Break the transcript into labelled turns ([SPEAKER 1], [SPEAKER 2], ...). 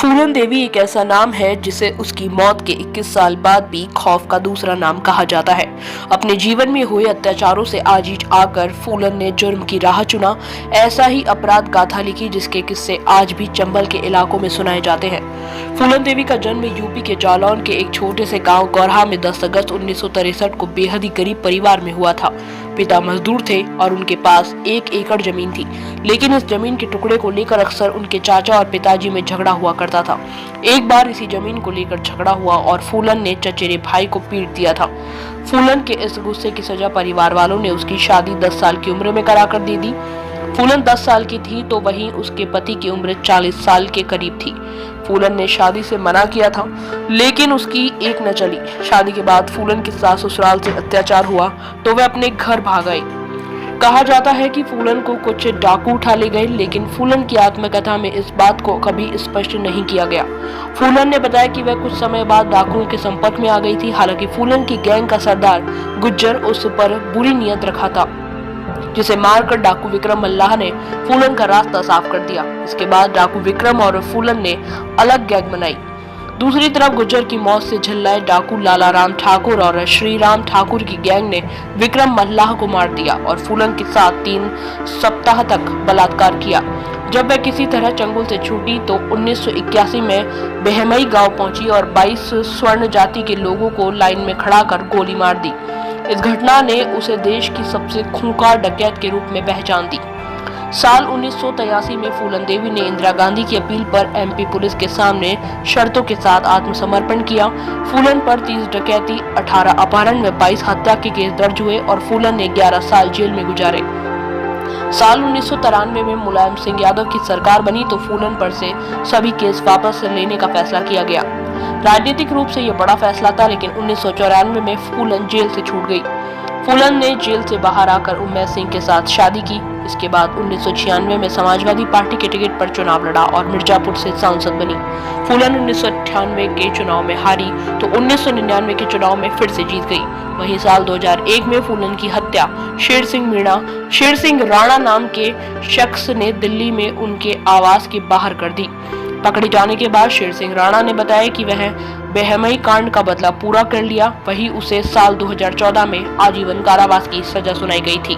[SPEAKER 1] फूलन देवी एक ऐसा नाम है जिसे उसकी मौत के 21 साल बाद भी खौफ का दूसरा नाम कहा जाता है। अपने जीवन में हुए अत्याचारों से आजीज आकर फूलन ने जुर्म की राह चुना। ऐसा ही अपराध गाथा लिखी जिसके किस्से आज भी चंबल के इलाकों में सुनाए जाते हैं। फूलन देवी का जन्म यूपी के जालौन के एक छोटे से गांव गौरहा में 10 अगस्त 1963 को बेहद ही गरीब परिवार में हुआ था। पिता मजदूर थे और उनके पास 1 एकड़ जमीन थी, लेकिन इस जमीन के टुकड़े को लेकर अक्सर उनके चाचा और पिताजी में झगड़ा हुआ करता था। एक बार इसी जमीन को लेकर झगड़ा हुआ और फूलन ने चचेरे भाई को पीट दिया था। फूलन के इस गुस्से की सजा परिवार वालों ने उसकी शादी 10 साल की उम्र में कराकर दे दी। फूलन 10 साल की थी तो वहीं उसके पति की उम्र 40 साल के करीब थी। फूलन ने शादी से मना किया था, लेकिन उसकी एक न चली। शादी के बाद फूलन के सास ससुराल से अत्याचार हुआ तो वह अपने घर भाग आई। कहा जाता है कि फूलन को कुछ डाकू उठा ले गए, लेकिन फूलन की आत्मकथा में इस बात को कभी स्पष्ट नहीं किया गया। फूलन ने बताया कि वह कुछ समय बाद डाकुओं के संपर्क में आ गई थी। हालांकि फूलन की गैंग का सरदार गुज्जर उस पर बुरी नीयत रखा था, जिसे मारकर डाकू विक्रम मल्लाह ने फूलन का रास्ता साफ कर दिया। इसके बाद डाकू विक्रम और फूलन ने अलग गैंग बनाई। दूसरी तरफ गुज्जर की मौत से झल्लाए डाकू लाला राम ठाकुर और श्री राम ठाकुर की गैंग ने विक्रम मल्लाह को मार दिया और फूलन के साथ 3 सप्ताह तक बलात्कार किया। जब वह किसी तरह चंगुल से छूटी तो 1981 में बेहमई गांव पहुंची और 22 स्वर्ण जाति के लोगों को लाइन में खड़ा कर गोली मार दी। इस घटना ने उसे देश की सबसे खूंखार डकैत के रूप में पहचान दी। साल 1983 में फूलन देवी ने इंदिरा गांधी की अपील पर एमपी पुलिस के सामने शर्तों के साथ आत्मसमर्पण किया। फूलन पर 30 डकैती, 18 अपहरण व 22 हत्या के केस दर्ज हुए और फूलन ने 11 साल जेल में गुजारे। साल 1993 में मुलायम सिंह यादव की सरकार बनी तो फूलन पर से सभी केस वापस लेने का फैसला किया गया। राजनीतिक रूप से यह बड़ा फैसला था, लेकिन 1994 में फूलन जेल से छूट गई। फूलन ने जेल से बाहर आकर उम्मेद सिंह के साथ शादी की। इसके बाद 1996 में समाजवादी पार्टी के टिकट पर चुनाव लड़ा और मिर्जापुर से सांसद बनी। फूलन 1998 के चुनाव में हारी तो 1999 के चुनाव में फिर से जीत गई। वहीं साल 2001 में फूलन की हत्या शेर सिंह राणा नाम के शख्स ने दिल्ली में उनके आवास के बाहर कर दी। पकड़े जाने के बाद शेर सिंह राणा ने बताया कि वह बेहमई कांड का बदला पूरा कर लिया। वहीं उसे साल 2014 में आजीवन कारावास की सजा सुनाई गई थी।